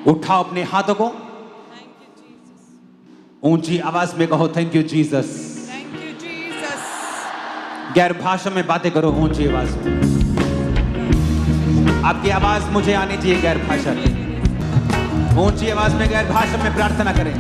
उठाओ अपने हाथों को, ऊंची आवाज में कहो thank you Jesus. Thank you Jesus. गैर भाषा में बातें करो ऊंची आवाज में। आपकी आवाज मुझे आनी चाहिए गैर भाषा में। ऊंची आवाज में गैर भाषा में प्रार्थना करें।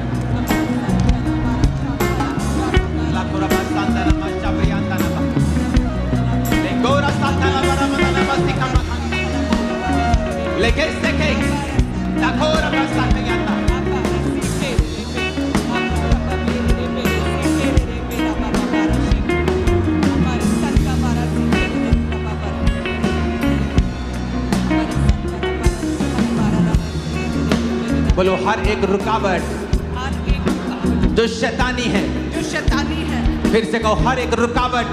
बोलो हर एक रुकावट जो शैतानी है, फिर से कहो हर एक रुकावट,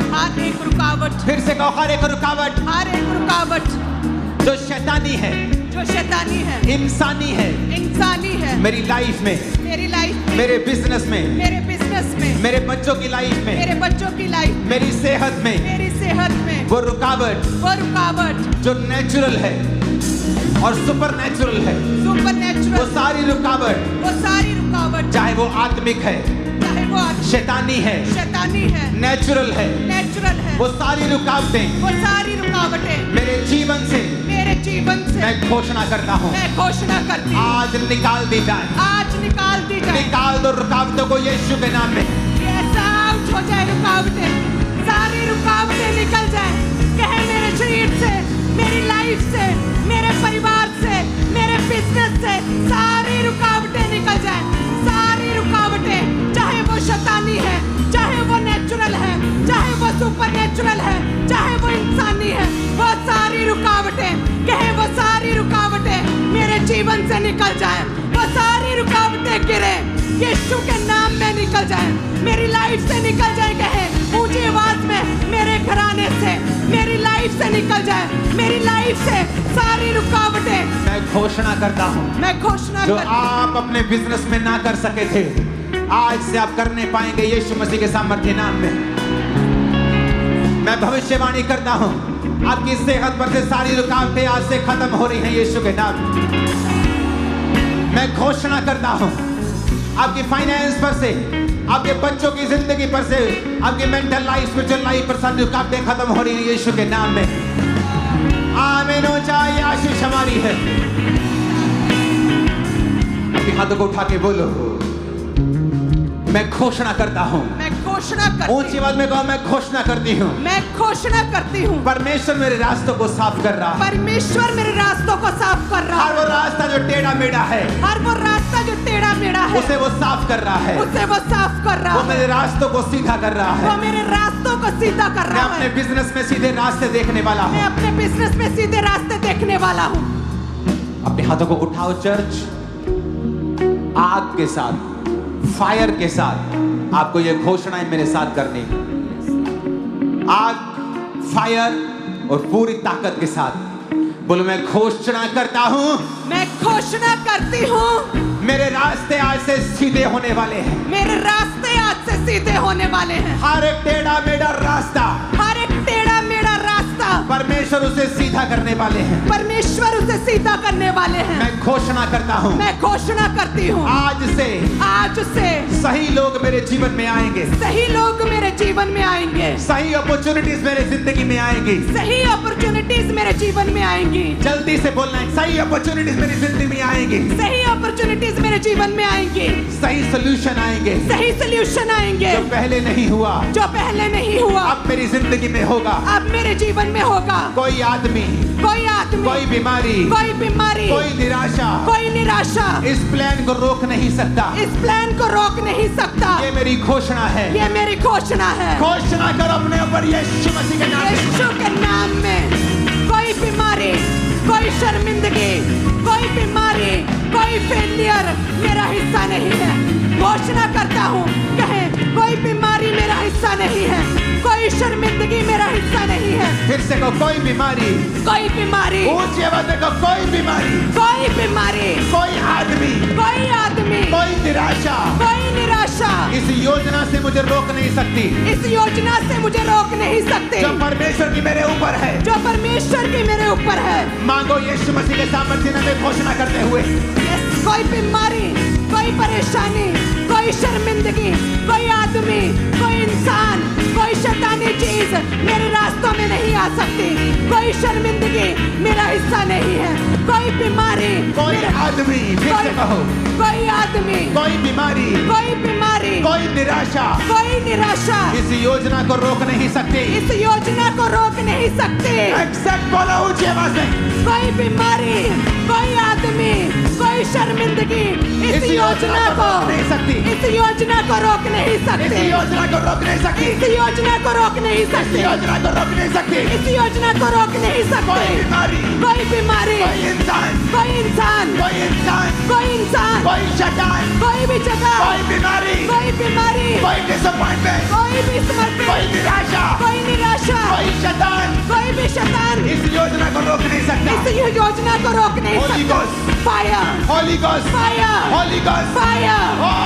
फिर से कहो हर एक रुकावट जो शैतानी है, इंसानी है मेरी लाइफ में, मेरे बिजनेस में, मेरे बच्चों की लाइफ में, मेरी सेहत में, वो रुकावट जो नेचुरल है और सुपर नेचुरल है, वो सारी रुकावट चाहे वो आत्मिक है, शैतानी है, नेचुरल है, वो सारी रुकावटें मेरे जीवन से मैं घोषणा करता हूँ, आज निकाल दी जाए। निकाल दो रुकावटों को यीशु के नाम में। हो जाए रुकावटें, सारी रुकावटें निकल जाए। कहे मेरे शरीर से, मेरी लाइफ से, मेरे परिवार से, मेरे बिजनेस से सारी रुकावटें निकल जाए। सारी रुकावटें, चाहे वो शैतानी है, चाहे वो नेचुरल है, चाहे वो सुपर नेचुरल है, चाहे वो इंसानी है, वो सारी रुकावटें, कहे वो सारी रुकावटें मेरे जीवन से निकल जाए। वो सारी रुकावटें गिरे यीशु के नाम में निकल जाए, मेरी लाइफ से निकल जाए। कहे ऊंची आवाज में मेरे घराने से, मेरी लाइफ से निकल जाए। मेरी लाइफ से सारी रुकावटें मैं घोषणा करता हूँ। जो आप अपने बिजनेस में ना कर सके थे, आज से आप करने पाएंगे यीशु मसीह के सामर्थ्य नाम में। मैं भविष्यवाणी करता हूँ, आपकी सेहत पर से सारी रुकावटें आज से खत्म हो रही हैं यीशु के नाम में। मैं घोषणा करता हूँ, आपकी फाइनेंस पर से, आपके बच्चों की जिंदगी पर से, आपकी मेंटल लाइफ, स्पिरिचुअल लाइफ पर सारी रुकावटें खत्म हो रही हैं यीशु के नाम में। आमीन हो जाए। आशीष हमारी है। अपने हाथों को उठा के बोलो मैं घोषणा करता हूँ। ऊंची आवाज में कहो मैं घोषणा करती हूँ। परमेश्वर मेरे रास्तों को साफ कर रहा है। हर वो रास्ता जो टेढ़ा मेढ़ा है, उसे वो साफ कर रहा है। वो मेरे रास्तों को सीधा कर रहा है। मैं अपने बिजनेस में सीधे रास्ते देखने वाला हूँ। अपने हाथों को उठाओ चर्च, आग के साथ, फायर के साथ आपको ये घोषणाएं मेरे साथ करनी। आग, फायर और पूरी ताकत के साथ बोलो मैं घोषणा करता हूँ। मेरे रास्ते आज से सीधे होने वाले हैं। हर एक टेढ़ा मेढ़ा रास्ता परमेश्वर उसे सीधा करने वाले हैं। मैं घोषणा करता हूँ। आज से सही लोग मेरे जीवन में आएंगे। सही अपॉर्चुनिटीज मेरे जिंदगी में आएंगी। जल्दी से बोलना है, सही अपॉर्चुनिटीज मेरी जिंदगी में आएंगी। सही सोल्यूशन आएंगे। जो पहले नहीं हुआ अब मेरी जिंदगी में होगा। कोई आदमी, कोई बीमारी, कोई निराशा इस प्लान को रोक नहीं सकता। ये मेरी घोषणा है। घोषणा करो अपने ऊपर यीशु मसीह के नाम में। कोई बीमारी, कोई शर्मिंदगी, कोई बीमारी, कोई फेलियर मेरा हिस्सा नहीं है। घोषणा करता हूँ, कहे कोई बीमारी मेरा हिस्सा नहीं है, कोई शर्मिंदगी मेरा हिस्सा नहीं है। फिर से कहो कोई बीमारी, ऊंची आवाज में कहो कोई बीमारी, कोई आदमी, कोई निराशा इस योजना से मुझे रोक नहीं सकती। जो परमेश्वर की मेरे ऊपर है। मांगो यीशु मसीह के सामर्थ्य में घोषणा करते हुए। कोई बीमारी, कोई परेशानी, कोई शर्मिंदगी, कोई आदमी, कोई इंसान, कोई शैतानी चीज मेरे रास्तों में नहीं आ सकती। कोई शर्मिंदगी मेरा हिस्सा नहीं है। कोई बीमारी, कोई आदमी, फिर से कहो, कोई आदमी, कोई बीमारी, कोई बीमारी, कोई निराशा, कोई निराशा इस योजना को रोक नहीं सकती। इस योजना को रोक नहीं सकती। एक्सेप्ट बोलो ऊंची आवाज में। कोई बीमारी, कोई आदमी, कोई शर्मिंदगी इस योजना को रोक नहीं सकती। इस योजना को रोक नहीं सकती। इस योजना को रोक नहीं सकती। इस योजना को रोक नहीं इस सकती। योजना को रोक नहीं सकती। इस योजना को रोक नहीं कोई सकती। बीमारी, कोई बीमारी, कोई इंसान, कोई इंसान, कोई इंसान, कोई इंसान, कोई शैतान, कोई भी जगह, कोई बीमारी, कोई बीमारी, कोई डिसअपॉइंटमेंट, कोई भी समर्पण, कोई निराशा, कोई निराशा, कोई शैतान कोई भी शैतान इस योजना को रोक नहीं सकता। इस योजना को रोक नहीं Holy सकता। Ghost, fire, Holy Ghost, fire, Holy Ghost, fire, Holy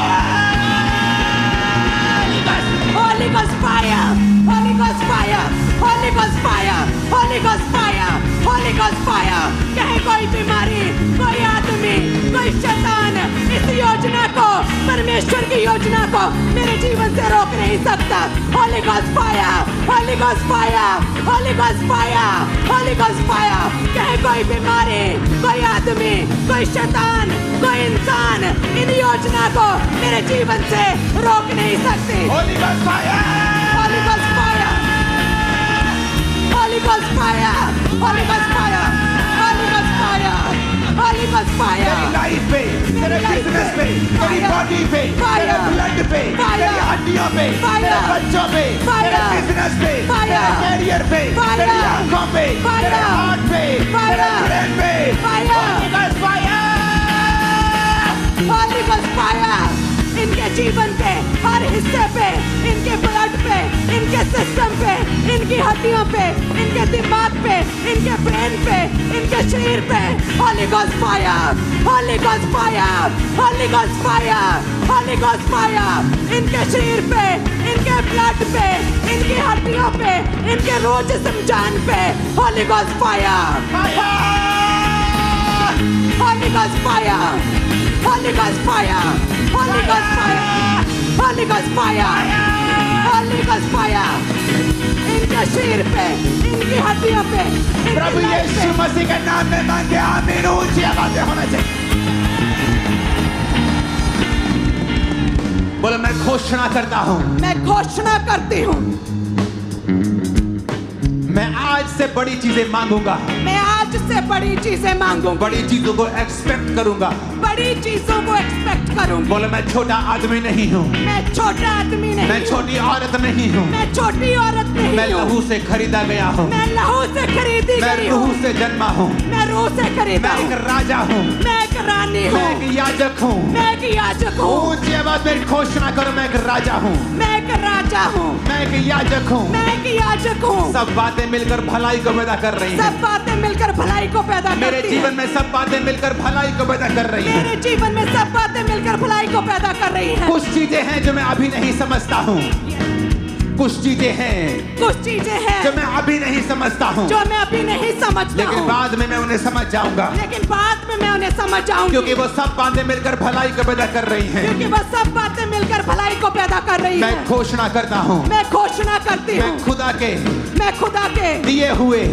Ghost, Holy Ghost fire, Holy Ghost fire, Holy Ghost fire, Holy Ghost fire, Holy Ghost fire। कहे कोई बीमारी, कोई आदमी, कोई शैतान इस योजना को, परमेश्वर की योजना को मेरे जीवन से रोक नहीं सकता। Holy Ghost fire, Holy Ghost fire, Holy Ghost fire, Holy Ghost fire। कहे कोई बीमारी, कोई आदमी, कोई शैतान, कोई इंसान इन योजना को मेरे जीवन से रोक नहीं सकती। Holy Ghost fire, Holy Ghost fire, Holy Ghost fire, Holy Ghost fire, Holy Ghost fire, Holy Ghost fire। तेरी लाइफ पे, तेरे बिजनेस पे, तेरी बॉडी पे, तेरे ब्लड पे, तेरी हड्डियों पे, तेरे बच्चों पे, तेरे बिजनेस पे, तेरे कैरियर पे, तेरी आंखों पे, तेरे हार्ट पे, तेरे ब्रेन पे, Holy Ghost fire, Holy Ghost fire। इनके जीवन पे, हर हिस्से पे, इनके ब्लड पे, इनके सिस्टम पे, इनकी हड्डियों पे, इनके दिमाग पे, इनके ब्रेन पे, इनके शरीर पे Holy Ghost fire, Holy Ghost fire, Holy Ghost fire, Holy Ghost fire। इनके शरीर पे, इनके ब्लड पे, इनकी हड्डियों पे, इनके रोज जिस्म जान पे Holy Ghost fire, Holy Ghost fire, Holy Ghost fire, Holy Ghost fire, Holy Ghost fire, Holy Ghost fire। इनके शरीर पे, इनकी हड्डियों पे, प्रभु यीशु मसीह के नाम में मांगे आमीन। ऊंची आवाज़ें होना चाहिए। बोलो मैं घोषणा करता हूँ, मैं घोषणा करती हूँ, मैं आज से बड़ी चीजें मांगूंगा, मैं आज से बड़ी चीजें मांगूंगा, बड़ी चीजों को एक्सपेक्ट करूंगा। बड़ी चीजों को एक्सपेक्ट करूंगी। बोलो मैं छोटा आदमी नहीं हूँ, मैं छोटा आदमी नहीं मैं हूँ, छोटी औरत नहीं हूँ, मैं छोटी औरत नहीं मैं हूँ, लहू से खरीदा गया हूँ, मैं लहू से खरीदी मैं गई रूह हूँ, से जन्मा हूँ, मैं रूह से खरीदा मैं एक हूँ, राजा हूँ, मैं एक रानी हूँ, मैं एक याजक हूँ। मैं एक याजक हूँ, ऊंची आवाज में घोषणा करो मैं एक राजा हूँ, मैं एक राजा हूँ, मैं एक याजक हूँ। मैं एक याजक हूँ। सब बातें मिलकर भलाई को पैदा कर रही हैं। सब बातें मिलकर भलाई को पैदा मेरे करती जीवन हैं। में सब बातें मिलकर भलाई को पैदा कर रही हैं। मेरे जीवन में सब बातें मिलकर भलाई को पैदा कर रही हैं। कुछ चीजें हैं जो मैं अभी नहीं समझता हूँ, कुछ चीजें हैं कुछ चीजें हैं जो मैं अभी नहीं समझता हूँ, जो मैं अभी नहीं समझता लेकिन हूँ, बाद में मैं उन्हें समझ जाऊंगा, लेकिन बाद में मैं उन्हें समझ जाऊंगी, क्योंकि वो सब बातें मिलकर भलाई को पैदा कर रही हैं। क्योंकि वह सब बातें मिलकर भलाई को पैदा कर रही मैं हैं। घोषणा करता हूँ, मैं घोषणा करती मैं हूँ, खुदा के मैं खुदा के दिए हुए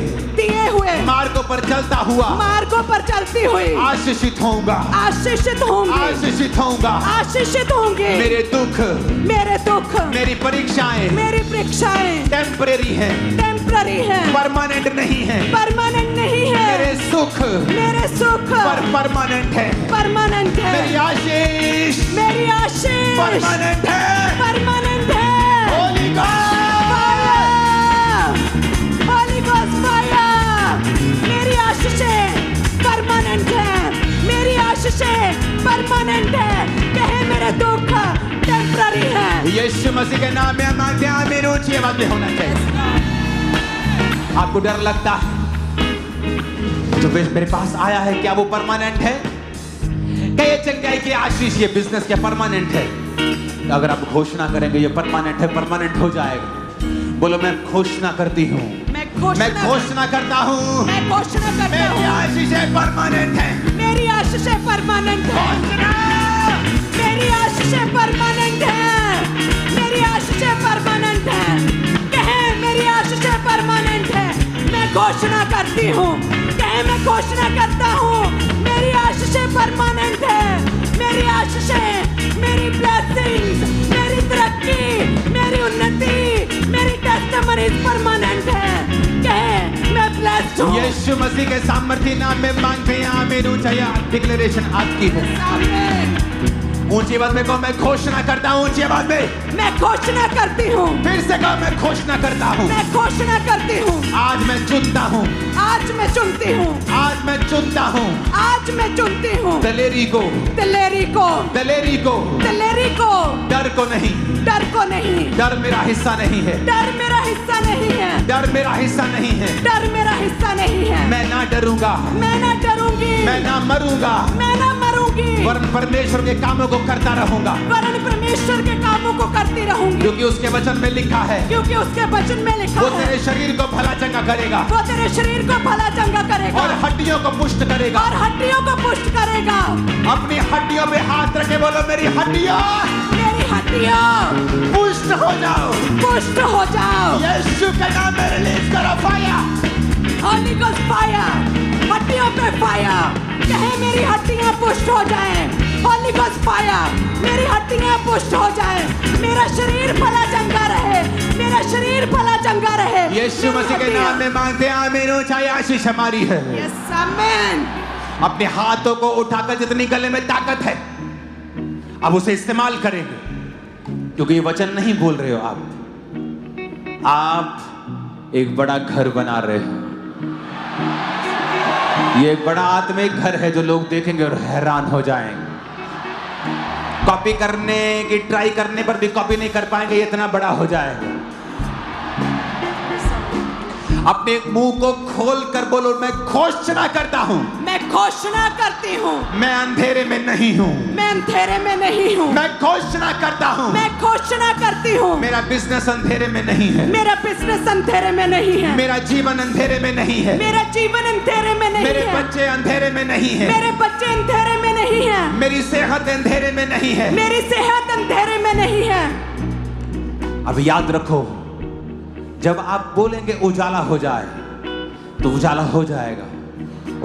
मार्गों पर चलता हुआ मार्गों पर चलती हुई आशीषित होऊंगा, आशीषित होंगी, आशीषित होऊंगा। आशीषित होंगे। मेरे दुख, मेरी परीक्षाएं, मेरी परीक्षाएं टेम्परेरी हैं, टेम्पररी हैं, परमानेंट नहीं है। परमानेंट नहीं है। मेरे सुख परमानेंट है, परमानेंट है। मेरी आशीष परमानेंट है। परमानेंट है। Holy Ghost Holy Ghost fire। मेरी आशीषें परमानेंट है, मेरी आशीषें परमानेंट है। कहे मेरे दुख टेम्पररी है। यीशु मसीह के नाम में मांगते हैं, आमीन। ऊंची आवाज में होना चाहिए। आपको डर लगता है जो मेरे पास आया है, क्या वो परमानेंट है? क्या ये चल जाए कि आशीष ये बिजनेस क्या परमानेंट है? अगर आप घोषणा करेंगे ये परमानेंट है, परमानेंट हो जाएगा। बोलो मैं घोषणा करती हूँ, मैं घोषणा करता हूँ, मैं घोषणा करता मेरी हूँ, आशीष परमानेंट है। मेरी आशीषें परमानेंट है, मेरी आशीषें परमानेंट है, मेरी आशीषें परमानेंट है। कहे मेरी आशीषें परमानेंट है। मैं घोषणा करती हूँ, कहे मैं घोषणा करता हूँ, मेरी आशीषें परमानेंट है। मेरी आशीषें, मेरी ब्लेसिंग्स, मेरी तरक्की, मेरी उन्नति, मेरी टेस्टिमनीज परमानेंट है। कहे मैं ब्लेस्ड हूँ। यीशु मसीह के सामर्थ्य नाम में मांगते हैं आमीन। ऊंचा डिक्लेरेशन आपकी है। ऊंची आवाज में कहो मैं घोषणा करता हूँ। ऊंची आवाज में मैं घोषणा करती हूँ। फिर से कहो मैं घोषणा करता हूँ। मैं घोषणा करती हूँ। आज मैं चुनता हूँ, आज मैं चुनती हूँ, आज मैं चुनता हूँ, आज मैं चुनती हूँ दलेरी को, दलेरी को, दलेरी को, दलेरी को, डर को नहीं, डर को नहीं। डर मेरा हिस्सा नहीं है, डर मेरा हिस्सा नहीं है, डर मेरा हिस्सा नहीं है, डर मेरा हिस्सा नहीं है। मैं ना डरूंगा, मैं ना डरूंगी, मैं ना मरूंगा, मैं ना मरूंगी, वरन परमेश्वर के कामों को करता रहूंगा, वरन परमेश्वर के कामों को करती रहूंगी, क्योंकि उसके वचन में लिखा है, क्योंकि उसके वचन में लिखा वो है, तेरे शरीर को भला चंगा करेगा, वो तेरे शरीर को भला चंगा करेगा और हड्डियों को पुष्ट करेगा, और हड्डियों को पुष्ट करेगा। अपनी हड्डियों पे हाथ रखे बोलो मेरी हड्डियां, मेरी हड्डियां पुष्ट हो जाओ, पुष्ट हो जाओ। यीशु के नाम में रिलीज करो फायर, होली गोस्ट फायर, हड्डियों पे फायर। कहे मेरी हड्डियां पुष्ट हो जाएं। होली गोस्ट फायर, मेरी हड्डियां पुष्ट हो जाएं। मेरा शरीर भला चंगा रहे, मेरा शरीर भला चंगा रहे। यीशु मसीह के नाम में मांगते हैं आमीन। ऊंचाई आशीष हमारी है। यस आमीन। अपने हाथों को उठाकर जितनी गले में ताकत है अब उसे इस्तेमाल करेंगे, क्योंकि ये वचन नहीं बोल रहे हो आप एक बड़ा घर बना रहे हो। ये एक बड़ा आत्मिक घर है जो लोग देखेंगे और हैरान हो जाएंगे। कॉपी करने की ट्राई करने पर भी कॉपी नहीं कर पाएंगे, ये इतना बड़ा हो जाएगा। अपने मुंह को खोल कर बोलो मैं घोषणा करता हूं, मैं घोषणा करती हूँ, मैं अंधेरे में नहीं हूं, मैं अंधेरे में नहीं हूँ, मैं घोषणा करता हूं, मैं घोषणा करती हूँ, मेरा बिजनेस अंधेरे में नहीं है, मेरा बिजनेस अंधेरे में नहीं है, मेरा जीवन अंधेरे में नहीं है, मेरा जीवन अंधेरे में नहीं मेरे है, बच्चे अंधेरे में नहीं है, मेरे बच्चे अंधेरे में नहीं है, मेरी सेहत अंधेरे में नहीं है, मेरी सेहत अंधेरे में नहीं है। अब याद रखो, जब आप बोलेंगे उजाला हो जाए तो उजाला हो जाएगा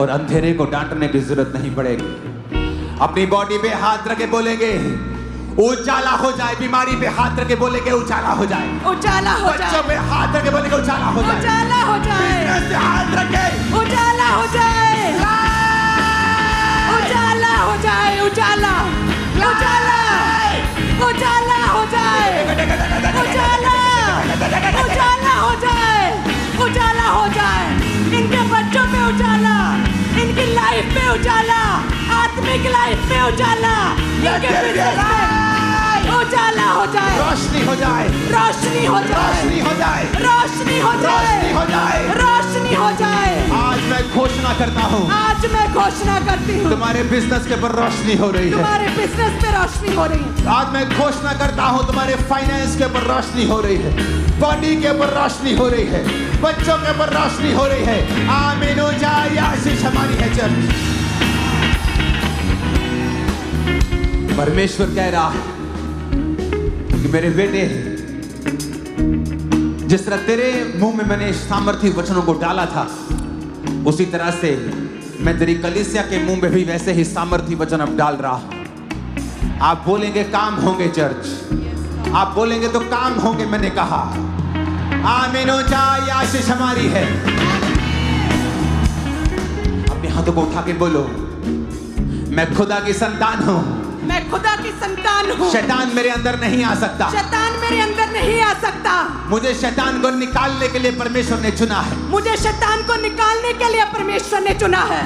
और अंधेरे को डांटने की जरूरत नहीं पड़ेगी। अपनी बॉडी पे हाथ रखे बोलेंगे उजाला हो जाए, बीमारी पे हाथ रखे बोलेंगे उजाला हो जाए, उजाला हो जाए, बच्चों पे हाथ रखे बोलेंगे उजाला हो जाए, उजाला हो जाए, बिजनेस पे हाथ रखे उजाला हो जाए, उजाला हो जाए, उजाला, उजाला, उजाला हो जाए, उजाला, उजाला हो जाए, उजाला हो जाए। इनके बच्चों पे उजाला, इनकी लाइफ पे उजाला, आत्मिक लाइफ पे उजाला, इनके बिजनेस में उजाला हो जाए, रोशनी हो जाए, रोशनी हो जाए, रोशनी हो जाए, रोशनी हो जाए, रोशनी हो जाए, रोशनी हो जाए। आज मैं घोषणा करता हूँ, आज मैं घोषणा करती हूँ, तुम्हारे बिजनेस के ऊपर रोशनी हो रही है। तुम्हारे बिजनेस पे रोशनी हो रही है। आज मैं घोषणा करता हूँ, तुम्हारे फाइनेंस के ऊपर रोशनी हो रही है, बॉडी के ऊपर रोशनी हो रही है, बच्चों के ऊपर रोशनी हो रही है। आमीन। ऊंचाई आशीष हमारी है। चर्च परमेश्वर कह रहा है कि मेरे बेटे, जिस तरह तेरे मुंह में मैंने सामर्थ्य वचनों को डाला था, उसी तरह से मैं तेरी कलीसिया के मुंह में भी वैसे ही सामर्थ्य वचन अब डाल रहा हूं। आप बोलेंगे काम होंगे चर्च, आप बोलेंगे तो काम होंगे, मैंने कहा। आमीन। ऊंचाई आशीष हमारी है। अपने हाथों को उठा के बोलो मैं खुदा की संतान हूं, मैं खुदा की संतान हूँ। शैतान मेरे अंदर नहीं आ सकता, शैतान मेरे अंदर नहीं आ सकता। मुझे शैतान को निकालने के लिए परमेश्वर ने चुना है, मुझे शैतान को निकालने के लिए परमेश्वर ने चुना है।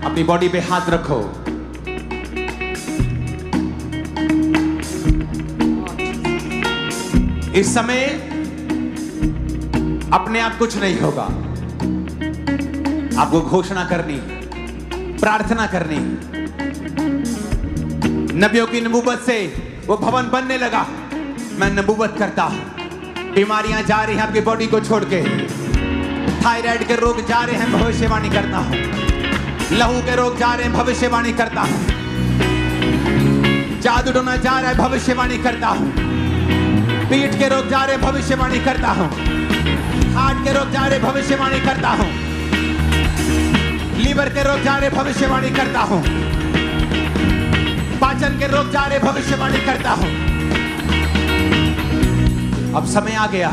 अपनी बॉडी पे हाथ रखो। इस समय अपने आप कुछ नहीं होगा, आपको घोषणा करनी, प्रार्थना करनी। नबियों की नबूवत से वो भवन बनने लगा। मैं नबूवत करता हूं, बीमारियां जा रही हैं आपकी बॉडी को छोड़ के, थायराइड के रोग जा रहे हैं, भविष्यवाणी करता हूं। लहू के रोग जा रहे हैं, भविष्यवाणी करता हूं। जादू टोना जा रहा है, भविष्यवाणी करता हूं। पीठ के रोग जा रहे हैं, भविष्यवाणी करता हूं। हार्ट के रोग जा रहे हैं, भविष्यवाणी करता हूं। लीवर के रोग जा रहे हैं, भविष्यवाणी करता हूं। पाचन के रोग जा रहे हैं, भविष्यवाणी करता हूं। अब समय आ गया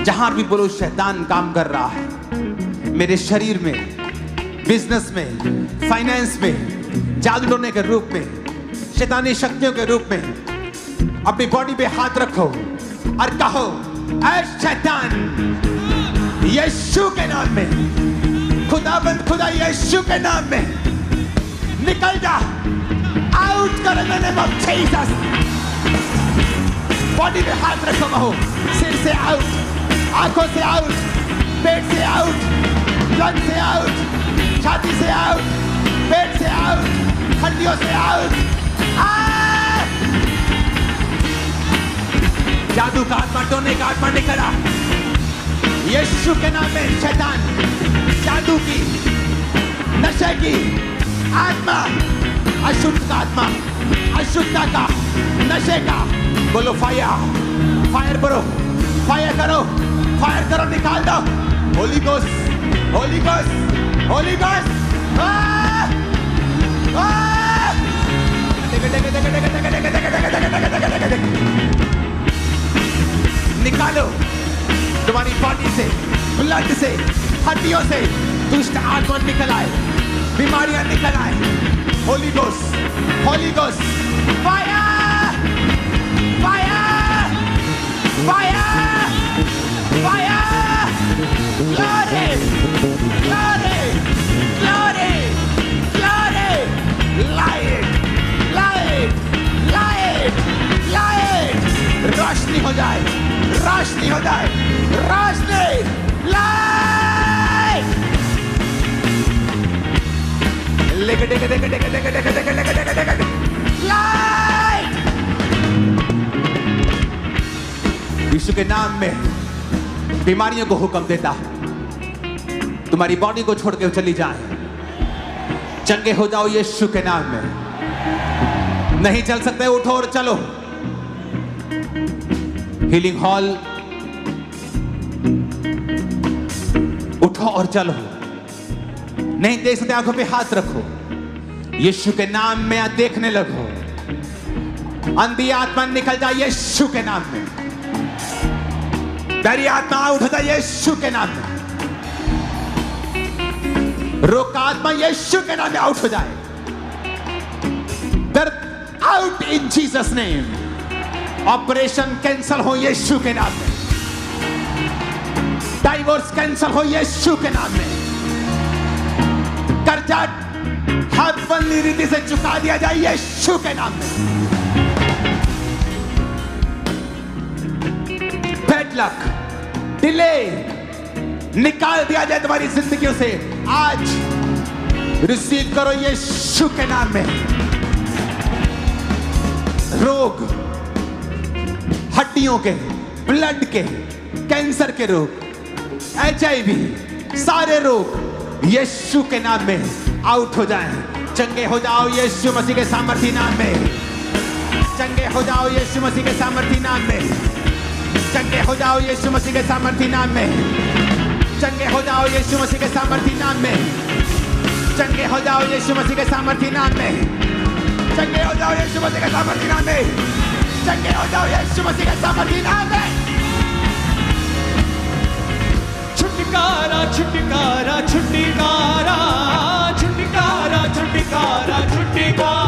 जहां भी बोलो शैतान काम कर रहा है मेरे शरीर में, बिजनेस में, फाइनेंस में, जादू टोने के रूप में, शैतानी शक्तियों के रूप में। अपनी बॉडी पे हाथ रखो और कहो, ऐ शैतान, यीशु के नाम में, खुदाबंद खुदा यीशु के नाम में निकल जा, आउट कर in the name of Jesus. Body पे हाथ रखो, कहो, सिर से आउट, आंखों से आउट, पेट से आउट, लंग से आउट, छाती से आउट, पेट से आउट, हड्डियों से आउट। जादू का आत्मा, टोने का आत्मा निकला यीशु के नाम में। शैतान, जादू की, नशे की आत्मा, अशुद्ध का आत्मा, अशुद्धता का, नशे का, बोलो फायर, फायर करो, फायर करो, फायर करो, निकाल दो। Holi Ghost, Holy Ghost, Holy ghost. निकालो तुम्हारी बॉडी से, ब्लड से, हड्डियों से दुष्ट आत्मा निकल आए, बीमारियां निकल आए। Holy Ghost, Holy Ghost, fire, fire, fire, fire, glory, glory, glory, glory, light, light, light, light, रोशनी हो जाए, रोशनी हो जाए, रोशनी, लाइट। लेके लेके लेके लेके लेके लेके लेके लेके लेके लेके लाइट। यीशु के नाम में बीमारियों को हुक्म देता हूं, तुम्हारी बॉडी को छोड़ के चली जाए, चंगे हो जाओ यीशु के नाम में। नहीं चल सकते, उठो और चलो। हीलिंग हॉल, उठो और चलो। नहीं देख सकते, आंखों पे हाथ रखो, यीशु के नाम में देखने लगो। अंधी आत्मा निकल जाए यीशु के नाम में, डरी आत्मा आउट हो जाए यीशु के नाम में, रोग का आत्मा यीशु के नाम में आउट हो जाए। दर्द out in Jesus name. Operation cancel हो यीशु के नाम में, डाइवोर्स कैंसल हो यीशु के नाम में, कर्जा हदबंदी रीति से चुका दिया जाए यीशु के नाम में। बैड लक, डिले निकाल दिया जाए तुम्हारी जिंदगियों से। आज रिसीव करो यीशु के नाम में। रोग, हड्डियों के, ब्लड के, कैंसर के रोग, HIV, सारे रोग यीशु के नाम में आउट हो जाएं। चंगे हो जाओ यीशु मसीह के सामर्थी नाम में। चंगे हो जाओ यीशु मसीह के सामर्थी नाम में। चंगे हो जाओ यीशु मसीह के सामर्थी नाम में। चंगे हो जाओ यीशु मसीह के सामर्थी नाम में। चंगे हो जाओ यीशु मसीह के सामर्थी नाम में। चंगे हो जाओ यीशु मसीह के सामर्थी नाम में। चंगे हो जाओ यीशु मसीह के सामर्थी नाम में। छुटकारा छुटकारा छुटकारा छुटकारा छुटकारा छुटकारा